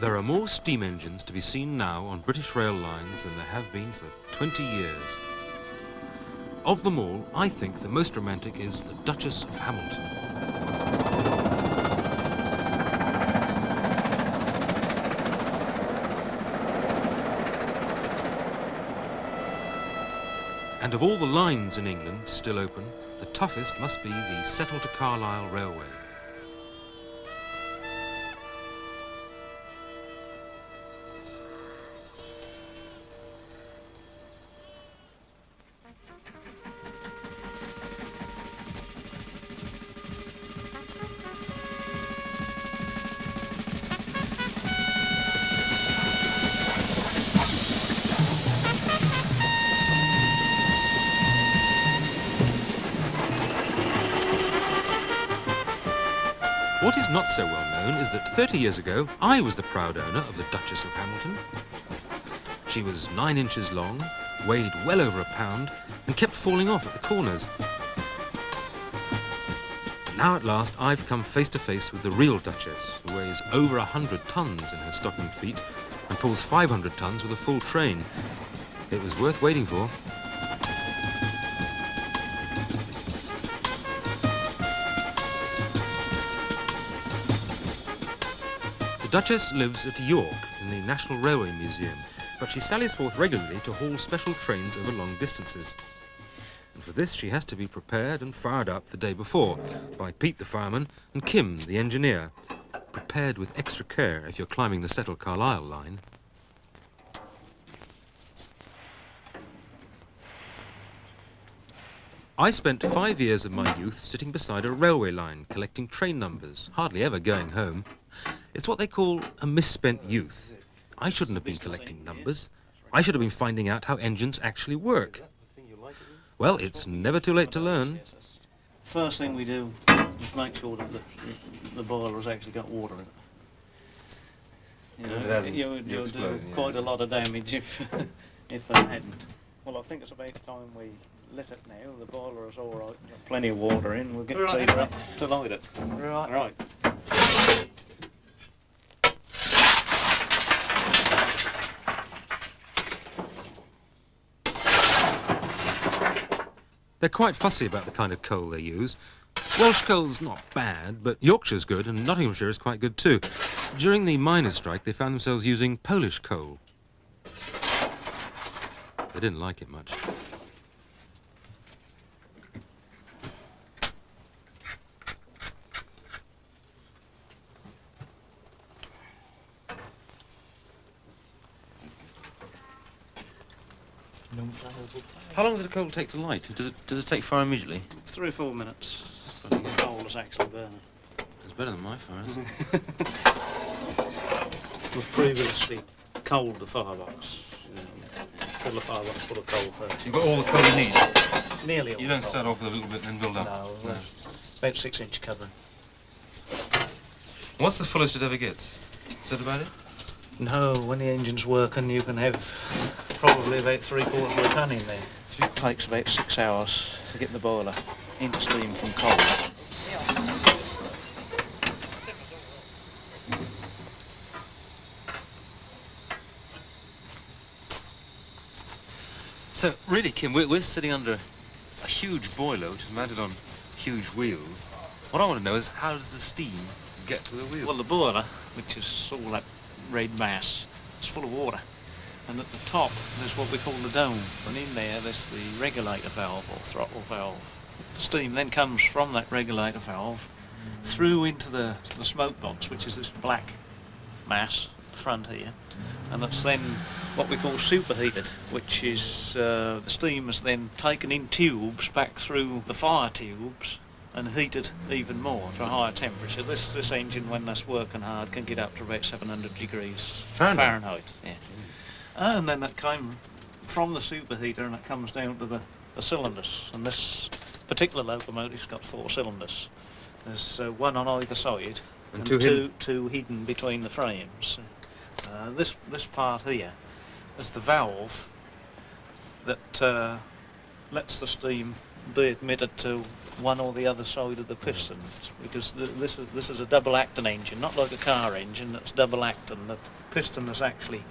There are more steam engines to be seen now on British rail lines than there have been for 20 years. Of them all, I think the most romantic is the Duchess of Hamilton. And of all the lines in England still open, the toughest must be the Settle to Carlisle Railway. What is not so well known is that 30 years ago, I was the proud owner of the Duchess of Hamilton. She was 9 inches long, weighed well over a pound, and kept falling off at the corners. Now at last, I've come face to face with the real Duchess, who weighs over 100 tons in her stocking feet and pulls 500 tons with a full train. It was worth waiting for. The Duchess lives at York in the National Railway Museum, but she sallies forth regularly to haul special trains over long distances. And for this she has to be prepared and fired up the day before by Pete the fireman and Kim the engineer, prepared with extra care if you're climbing the Settle Carlisle line. I spent 5 years of my youth sitting beside a railway line collecting train numbers, hardly ever going home. It's what they call a misspent youth. I shouldn't have been collecting numbers. I should have been finding out how engines actually work. Well, it's never too late to learn. First thing we do is make sure that the boiler has actually got water in it. You'll do quite a lot of damage if it hadn't. Well, I think it's about time we lit it now. The boiler is all right. Got plenty of water in. We'll get Peter up to light it. Right. They're quite fussy about the kind of coal they use. Welsh coal's not bad, but Yorkshire's good and Nottinghamshire is quite good too. During the miners' strike, they found themselves using Polish coal. They didn't like it much. How long does the coal take to light? Does it take fire immediately? 3 or 4 minutes. The coal is actually burning. It's better than my fire, isn't it? We've previously coaled the firebox. Fill the firebox full of coal first. You've got all the coal you need? Nearly all. You don't start off with a little bit and then build up? No, about 6-inch covering. What's the fullest it ever gets? Is that about it? No, when the engine's working you can have probably about 3/4 of a tonne in there. It takes about 6 hours to get the boiler into steam from coal. So, really, Kim, we're sitting under a huge boiler which is mounted on huge wheels. What I want to know is how does the steam get to the wheel? Well, the boiler, which is all that red mass, is full of water. And at the top, there's what we call the dome. And in there, there's the regulator valve or throttle valve. The steam then comes from that regulator valve through into the smoke box, which is this black mass at the front here. And that's then what we call superheated, which is the steam is then taken in tubes back through the fire tubes and heated even more to a higher temperature. This engine, when that's working hard, can get up to about 700 degrees Fahrenheit. Yeah. And then that came from the superheater and it comes down to the cylinders. And this particular locomotive's got 4 cylinders. There's one on either side and two hidden between the frames. This part here is the valve that lets the steam be admitted to one or the other side of the pistons, because this is a double acting engine, not like a car engine that's double acting. The piston is actually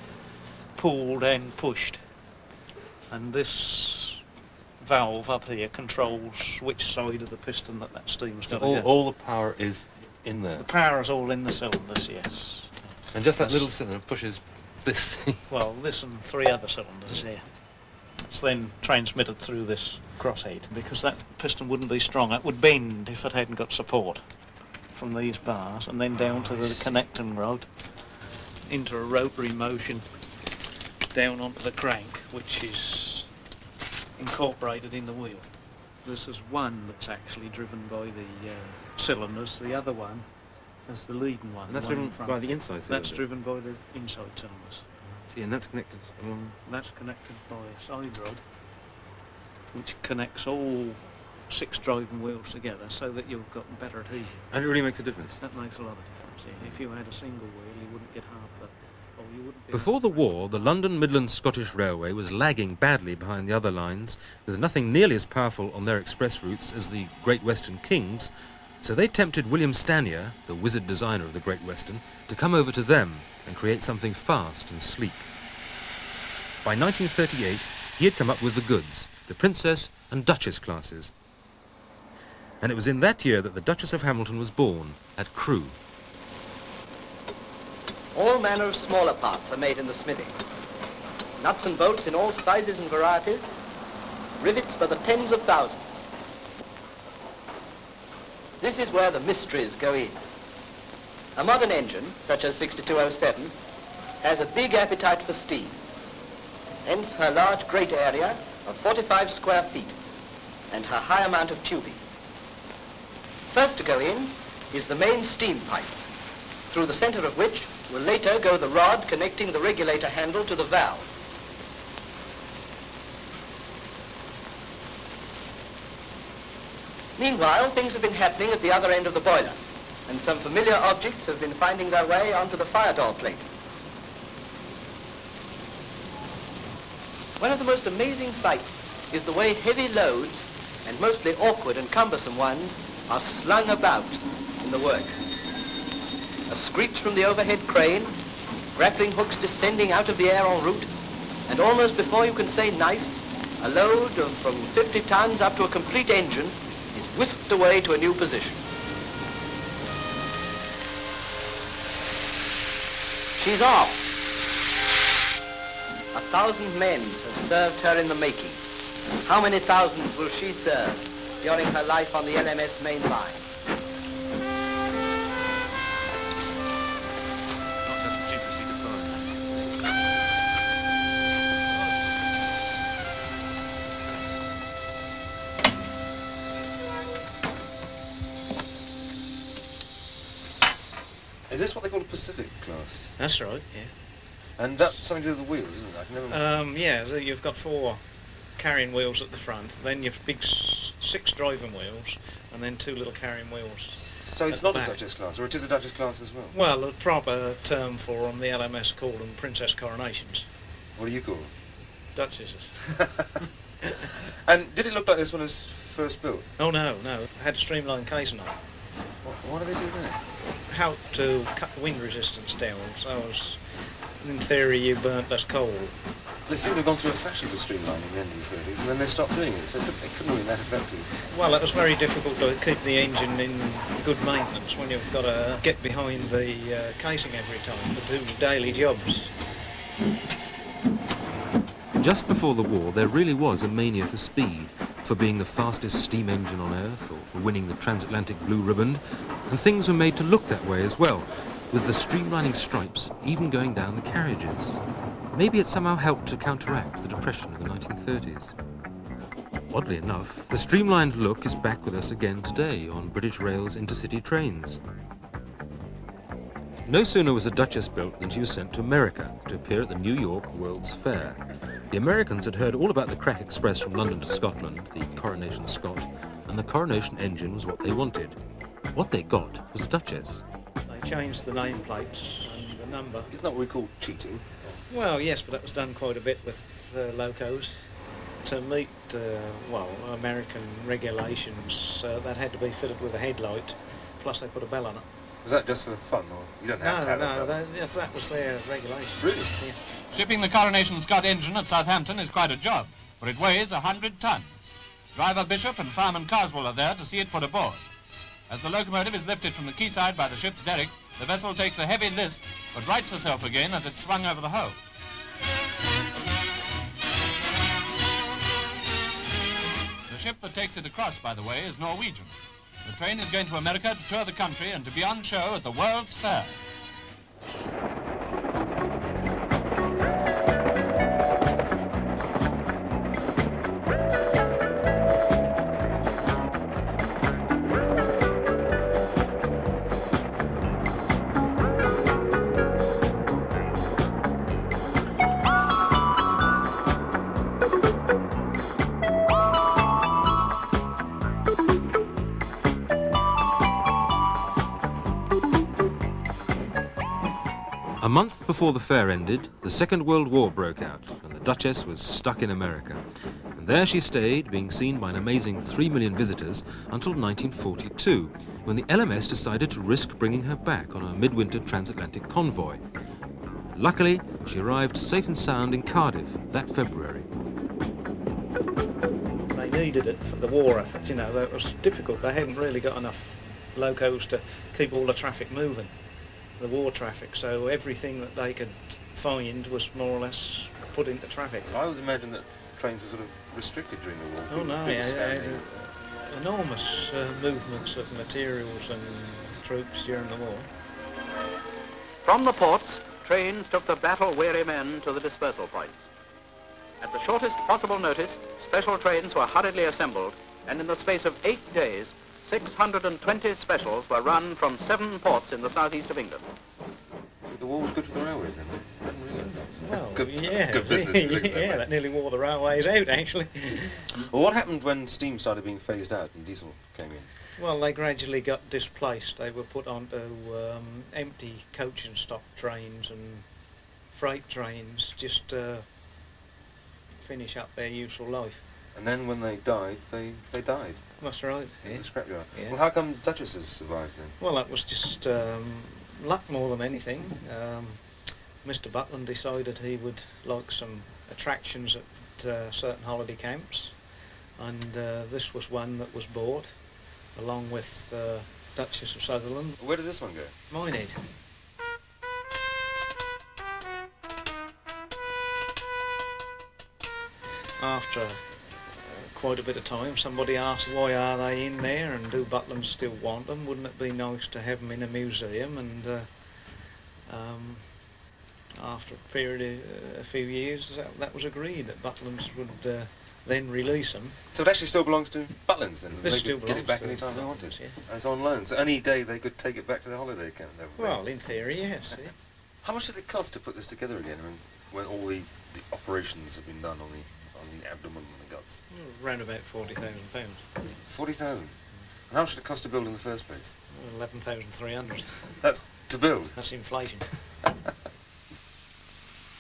pulled and pushed, and this valve up here controls which side of the piston that steam's So got to go. all the power is in there. The power is all in the cylinders, yes. And just that little cylinder pushes this thing. Well, this and 3 other cylinders here. It's then transmitted through this crosshead, because that piston wouldn't be strong. It would bend if it hadn't got support from these bars, and then down to the connecting rod, into a rotary motion, down onto the crank, which is incorporated in the wheel. This is one that's actually driven by the cylinders. The other one is the leading one. And that's the one driven in front. by the inside cylinder? That's driven by the inside cylinders. See, and that's connected along... That's connected by a side rod, which connects all 6 driving wheels together, so that you've got better adhesion. And it really makes a difference? That makes a lot of difference. Yeah. If you had a single wheel, you wouldn't get half the... Or you wouldn't be Before the war, the London Midland Scottish Railway was lagging badly behind the other lines, with nothing nearly as powerful on their express routes as the Great Western Kings, so they tempted William Stanier, the wizard designer of the Great Western, to come over to them and create something fast and sleek. By 1938, he had come up with the goods, the Princess and Duchess classes. And it was in that year that the Duchess of Hamilton was born, at Crewe. All manner of smaller parts are made in the smithy. Nuts and bolts in all sizes and varieties, rivets by the tens of thousands. This is where the mysteries go in. A modern engine, such as 6207, has a big appetite for steam. Hence her large grate area of 45 square feet and her high amount of tubing. First to go in is the main steam pipe, through the center of which will later go the rod connecting the regulator handle to the valve. Meanwhile, things have been happening at the other end of the boiler, and some familiar objects have been finding their way onto the fire door plate. One of the most amazing sights is the way heavy loads, and mostly awkward and cumbersome ones, are slung about in the work. A screech from the overhead crane, grappling hooks descending out of the air en route, and almost before you can say knife, a load of from 50 tons up to a complete engine is whisked away to a new position. She's off. 1,000 men have served her in the making. How many thousands will she serve during her life on the LMS main line? Is this what they call a Pacific class? That's right, yeah. And that's something to do with the wheels, isn't it? I can never... Yeah, so you've got 4 carrying wheels at the front, then your big 6 driving wheels, and then 2 little carrying wheels. So it's not a Duchess class, or it is a Duchess class as well? Well, the proper term for them, the LMS called them Princess Coronations. What do you call them? Duchesses. And did it look like this when it was first built? Oh no, no, it had a streamlined casing on it. What do they do there? How to cut the wind resistance down, so as, in theory you burnt less coal. They seem to have gone through a fashion for streamlining in the end of the 30s, and then they stopped doing it, so it couldn't have been that effective. Well, it was very difficult to keep the engine in good maintenance when you've got to get behind the casing every time to do daily jobs. Just before the war, there really was a mania for speed, for being the fastest steam engine on Earth, or for winning the transatlantic blue ribbon, and things were made to look that way as well, with the streamlining stripes even going down the carriages. Maybe it somehow helped to counteract the depression of the 1930s. Oddly enough, the streamlined look is back with us again today on British Rail's intercity trains. No sooner was the Duchess built than she was sent to America to appear at the New York World's Fair. The Americans had heard all about the Crack Express from London to Scotland, the Coronation Scot, and the Coronation engine was what they wanted. What they got was the Duchess. They changed the nameplates and the number. Isn't that what we call cheating? Well, yes, but that was done quite a bit with locos. to meet, well, American regulations, that had to be fitted with a headlight, plus they put a bell on it. Was that just for fun, or you don't have to have No, it? that was their regulation. Really? Yeah. Shipping the Coronation Scott engine at Southampton is quite a job, for it weighs 100 tons. Driver Bishop and fireman Carswell are there to see it put aboard. As the locomotive is lifted from the quayside by the ship's derrick, the vessel takes a heavy list, but rights herself again as it's swung over the hold. The ship that takes it across, by the way, is Norwegian. The train is going to America to tour the country and to be on show at the World's Fair. A month before the fair ended, the Second World War broke out, and the Duchess was stuck in America. And there she stayed, being seen by an amazing 3 million visitors, until 1942, when the LMS decided to risk bringing her back on a midwinter transatlantic convoy. Luckily, she arrived safe and sound in Cardiff that February. They needed it for the war effort, you know, that was difficult. They hadn't really got enough locos to keep all the traffic moving, the war traffic, so everything that they could find was more or less put into traffic. I always imagined that trains were sort of restricted during the war. Oh no, enormous movements of materials and troops during the war. From the ports, trains took the battle-weary men to the dispersal points. At the shortest possible notice, special trains were hurriedly assembled, and in the space of 8 days, 620 specials were run from 7 ports in the southeast of England. The war was good for the railways then, Well, good yeah, business. Really, yeah, that nearly wore the railways out, actually. Well, what happened when steam started being phased out and diesel came in? Well, they gradually got displaced. They were put onto empty coach and stock trains and freight trains just to finish up their useful life. And then when they died, they died. That's right. In the scrapyard. Yeah. Well, how come Duchesses survived then? Well, that was just luck more than anything. Mr. Butland decided he would like some attractions at certain holiday camps, and this was one that was bought, along with Duchess of Sutherland. Where did this one go? Minehead. After quite a bit of time, somebody asked why are they in there and do Butland still want them? Wouldn't it be nice to have them in a museum? And after a period of a few years, that was agreed that Butlands would then release them. So it actually still belongs to Butlands then? This They still could get it back belongs to any time they wanted? Butlands, yeah. And it's on loan, so any day they could take it back to the holiday camp? Well, in theory, yes. Yeah. How much did it cost to put this together again when all the operations have been done on the abdomen and the guts? Around about £40,000. 40,000? And how much did it cost to build in the first place? 11,300. That's to build? That's inflation.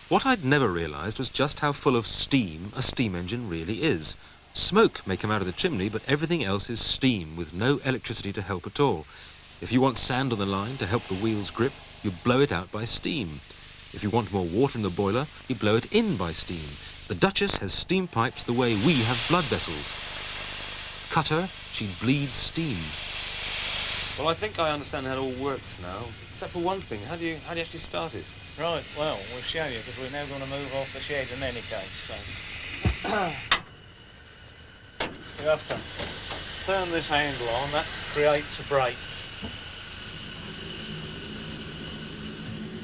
What I'd never realised was just how full of steam a steam engine really is. Smoke may come out of the chimney, but everything else is steam, with no electricity to help at all. If you want sand on the line to help the wheels grip, you blow it out by steam. If you want more water in the boiler, you blow it in by steam. The Duchess has steam pipes the way we have blood vessels. Cut her, she'd bleed steam. Well, I think I understand how it all works now, except for one thing. How do you actually start it? Right, well, we'll show you, because we're now going to move off the shed in any case, so... You have to turn this handle on, that creates a brake.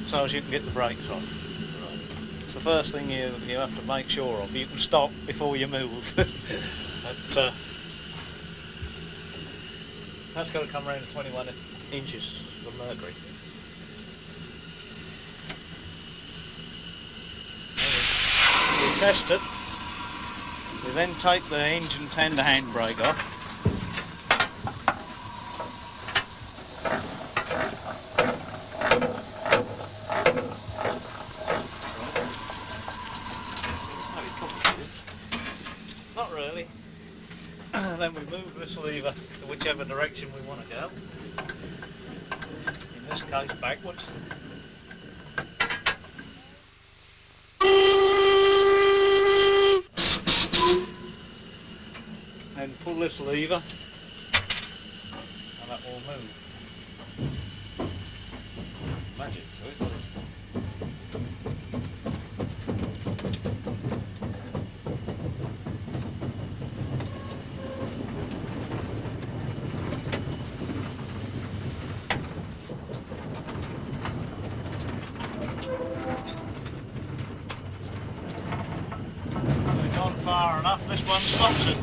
So as you can get the brakes on. It's the first thing you have to make sure of. You can stop before you move. But, that's got to come around to 21 inches of mercury. We test it. We then take the engine tender handbrake off. this lever to whichever direction we want to go. In this case, backwards. Then pull this lever and that will move. Magic, so it does. We've gone far enough, this one stops it.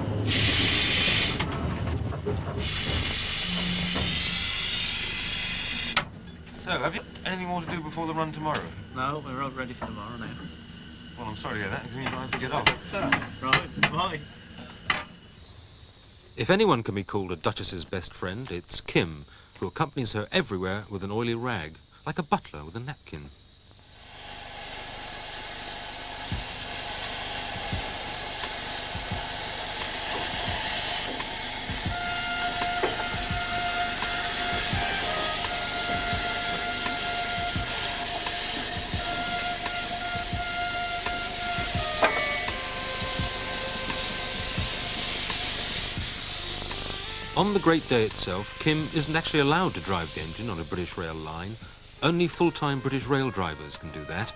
So, have you anything more to do before the run tomorrow? No, we're all ready for tomorrow now. Well, I'm sorry to hear that, because it means I have to get off. Right, bye. If anyone can be called a Duchess's best friend, it's Kim, who accompanies her everywhere with an oily rag, like a butler with a napkin. On the great day itself, Kim isn't actually allowed to drive the engine on a British rail line. Only full-time British rail drivers can do that.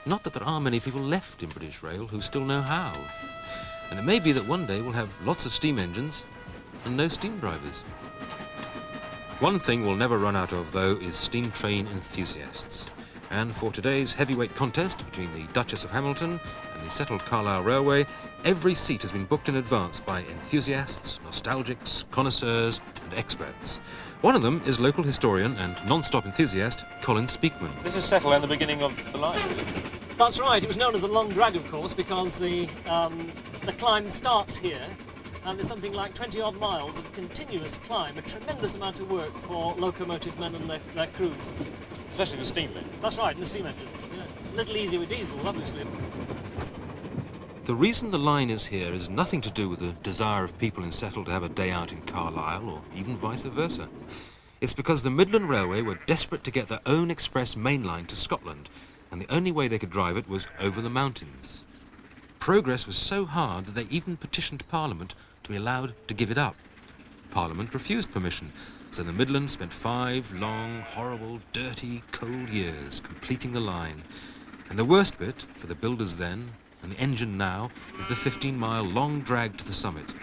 Not that there are many people left in British Rail who still know how. And it may be that one day we'll have lots of steam engines and no steam drivers. One thing we'll never run out of, though, is steam train enthusiasts. And for today's heavyweight contest between the Duchess of Hamilton and the settled Carlisle Railway, every seat has been booked in advance by enthusiasts, nostalgics, connoisseurs and experts. One of them is local historian and non-stop enthusiast Colin Speakman. This is settled in the beginning of the line. That's right. It was known as the Long Drag, of course, because the climb starts here, and there's something like 20-odd miles of continuous climb, a tremendous amount of work for locomotive men and their crews. Especially with steam men. That's right, and the steam engines. Yeah. A little easier with diesel, obviously. The reason the line is here is nothing to do with the desire of people in Settle to have a day out in Carlisle, or even vice versa. It's because the Midland Railway were desperate to get their own express main line to Scotland, and the only way they could drive it was over the mountains. Progress was so hard that they even petitioned Parliament to be allowed to give it up. Parliament refused permission, so the Midland spent 5 long, horrible, dirty, cold years completing the line. And the worst bit, for the builders then, and the engine now, is the 15-mile long drag to the summit.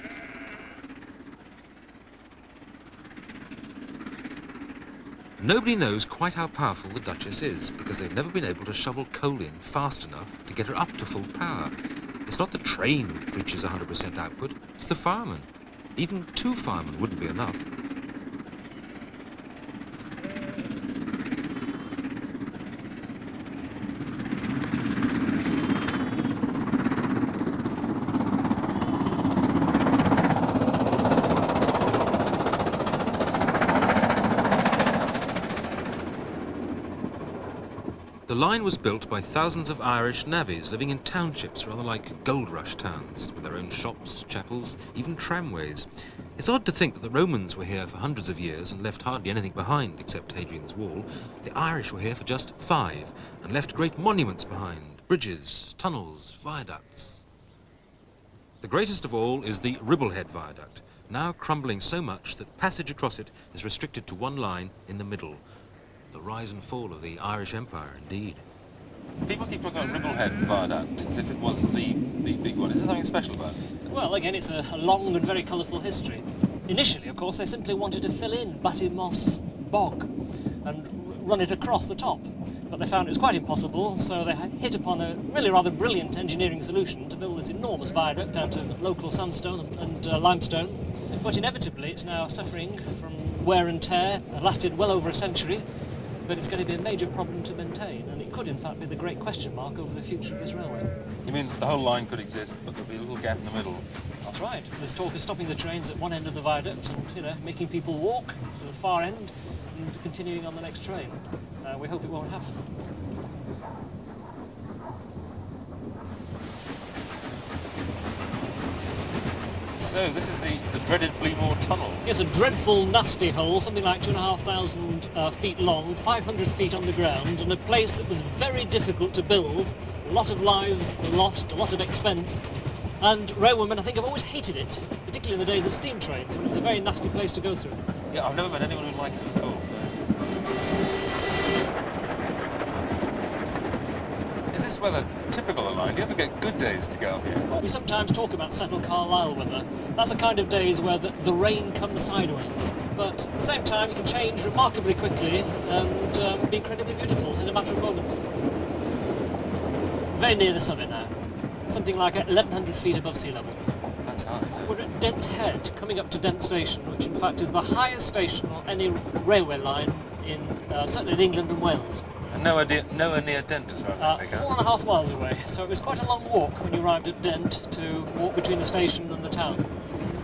Nobody knows quite how powerful the Duchess is, because they've never been able to shovel coal in fast enough to get her up to full power. It's not the train which reaches 100% output, it's the firemen. Even 2 firemen wouldn't be enough. The line was built by thousands of Irish navvies living in townships rather like gold rush towns, with their own shops, chapels, even tramways. It's odd to think that the Romans were here for hundreds of years and left hardly anything behind except Hadrian's Wall. The Irish were here for just 5 and left great monuments behind, bridges, tunnels, viaducts. The greatest of all is the Ribblehead Viaduct, now crumbling so much that passage across it is restricted to one line in the middle. The rise and fall of the Irish Empire, indeed. People keep talking about Ribblehead Viaduct as if it was the big one. Is there something special about it? Well, again, it's a long and very colourful history. Initially, of course, they simply wanted to fill in Batty Moss Bog and run it across the top. But they found it was quite impossible, so they hit upon a really rather brilliant engineering solution to build this enormous viaduct out of local sandstone and limestone. But inevitably, it's now suffering from wear and tear. It lasted well over a century. But it's going to be a major problem to maintain, and it could in fact be the great question mark over the future of this railway. You mean the whole line could exist, but there'll be a little gap in the middle? That's right. There's talk of stopping the trains at one end of the viaduct and, making people walk to the far end and continuing on the next train. We hope it won't happen. So this is the dreaded Bleemore Tunnel. Yes, a dreadful, nasty hole, something like 2,500 feet long, 500 feet underground, and a place that was very difficult to build. A lot of lives lost, a lot of expense. And railwaymen, I think, have always hated it, particularly in the days of steam trains, when it was a very nasty place to go through. Yeah, I've never met anyone who liked it at all. Is this weather typical of the line? Do you ever get good days to go up here? Well, we sometimes talk about settled Carlisle weather. That's the kind of days where the rain comes sideways. But at the same time, it can change remarkably quickly and be incredibly beautiful in a matter of moments. Very near the summit now. Something like 1,100 feet above sea level. That's high. We're at Dent Head, coming up to Dent Station, which in fact is the highest station on any railway line in certainly in England and Wales. And nowhere near Dent as far as I make out. 4.5 miles away, so it was quite a long walk when you arrived at Dent to walk between the station and the town.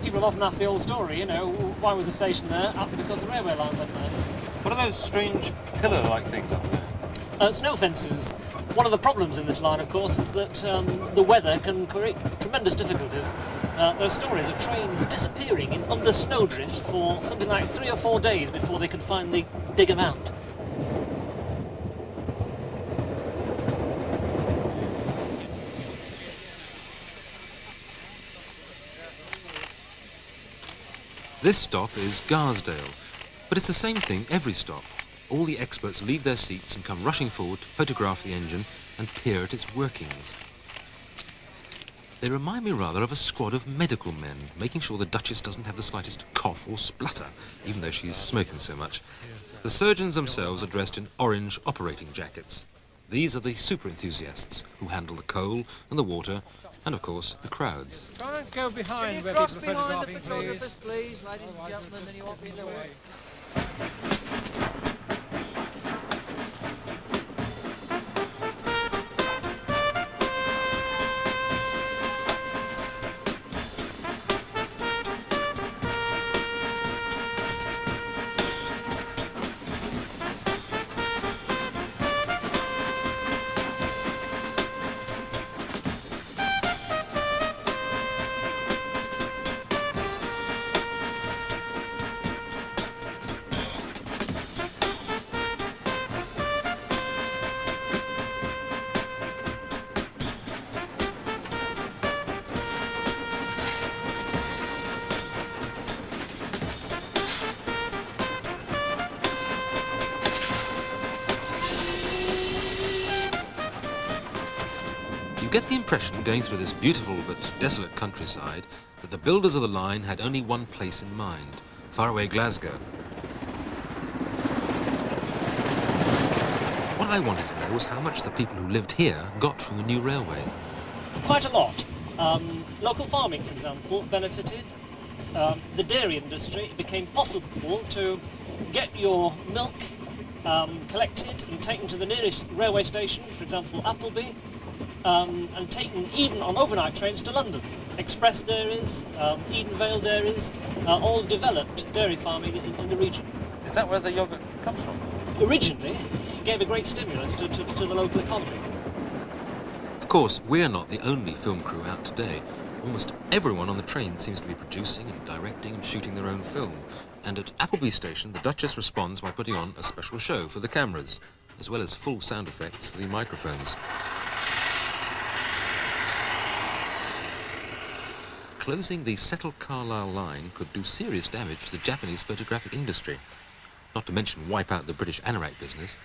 People have often asked the old story, you know, why was the station there? Because the railway line went there. What are those strange pillar-like things up there? Snow fences. One of the problems in this line, of course, is that the weather can create tremendous difficulties. There are stories of trains disappearing under snowdrift for something like 3 or 4 days before they can finally dig them out. This stop is Garsdale, but it's the same thing every stop. All the experts leave their seats and come rushing forward to photograph the engine and peer at its workings. They remind me rather of a squad of medical men, making sure the Duchess doesn't have the slightest cough or splutter, even though she's smoking so much. The surgeons themselves are dressed in orange operating jackets. These are the super enthusiasts who handle the coal and the water and, of course, the crowds. Try and go behind where Cross people are behind the photographing, photographers, please. please, ladies and gentlemen, then you won't be in the way. You get the impression, going through this beautiful but desolate countryside, that the builders of the line had only one place in mind, faraway Glasgow. What I wanted to know was how much the people who lived here got from the new railway. Quite a lot. Local farming, for example, benefited. The dairy industry, it became possible to get your milk collected and taken to the nearest railway station, for example Appleby, and taken even on overnight trains to London. Express dairies, Edenvale dairies, all developed dairy farming in the region. Is that where the yoghurt comes from? Originally, it gave a great stimulus to the local economy. Of course, we're not the only film crew out today. Almost everyone on the train seems to be producing and directing and shooting their own film. And at Appleby Station, the Duchess responds by putting on a special show for the cameras, as well as full sound effects for the microphones. Closing the settled Carlisle line could do serious damage to the Japanese photographic industry, not to mention wipe out the British anorak business.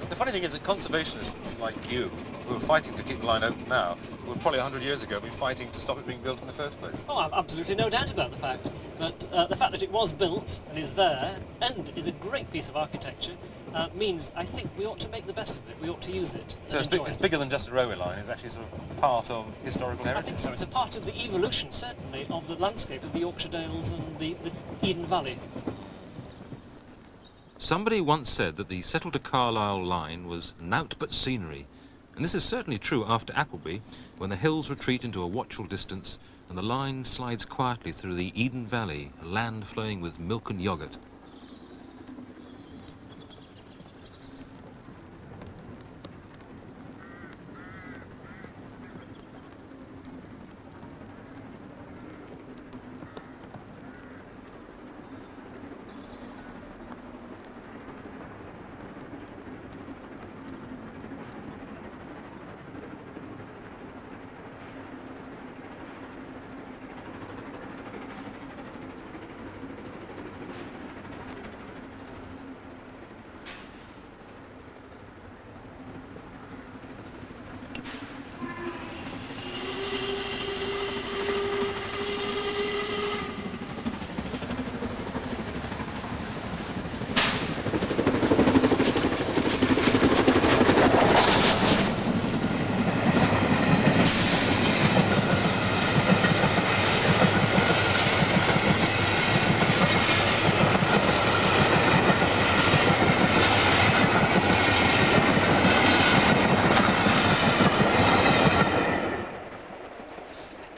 The funny thing is that conservationists like you, who are fighting to keep the line open now, would probably 100 years ago be fighting to stop it being built in the first place. Oh, I've absolutely no doubt about the fact. But the fact that it was built and is there, and is a great piece of architecture, means I think we ought to make the best of it. We ought to use it. So and enjoy it's it. bigger than just a railway line. It's actually sort of part of historical I heritage. think so. It's a part of the evolution, certainly, of the landscape of the Yorkshire Dales and the Eden Valley. Somebody once said that the Settle to Carlisle line was nowt but scenery, and this is certainly true after Appleby, when the hills retreat into a watchful distance and the line slides quietly through the Eden Valley, a land flowing with milk and yoghurt.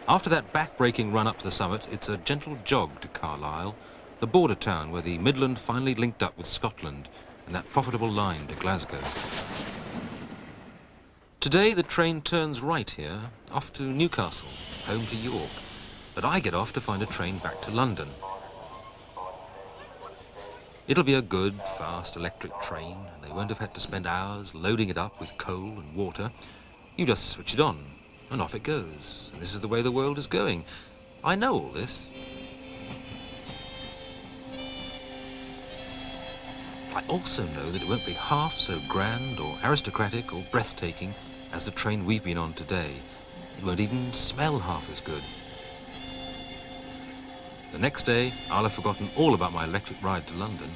After that back-breaking run up to the summit, it's a gentle jog to Carlisle, the border town where the Midland finally linked up with Scotland and that profitable line to Glasgow. Today the train turns right here, off to Newcastle, home to York, but I get off to find a train back to London. It'll be a good, fast electric train, and they won't have had to spend hours loading it up with coal and water. You just switch it on, and off it goes. And this is the way the world is going. I know all this. I also know that it won't be half so grand or aristocratic or breathtaking as the train we've been on today. It won't even smell half as good. The next day, I'll have forgotten all about my electric ride to London.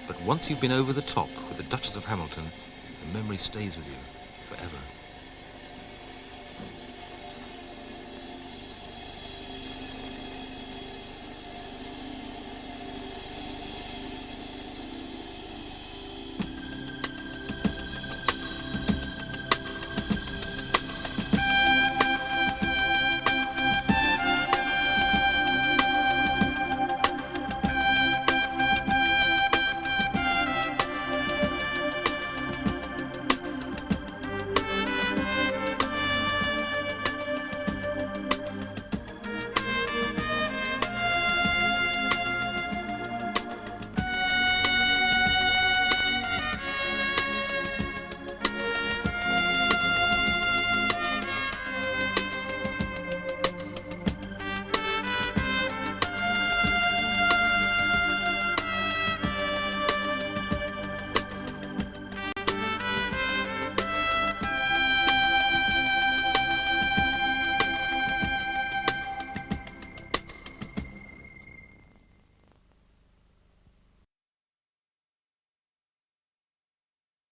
But once you've been over the top with the Duchess of Hamilton, the memory stays with you forever.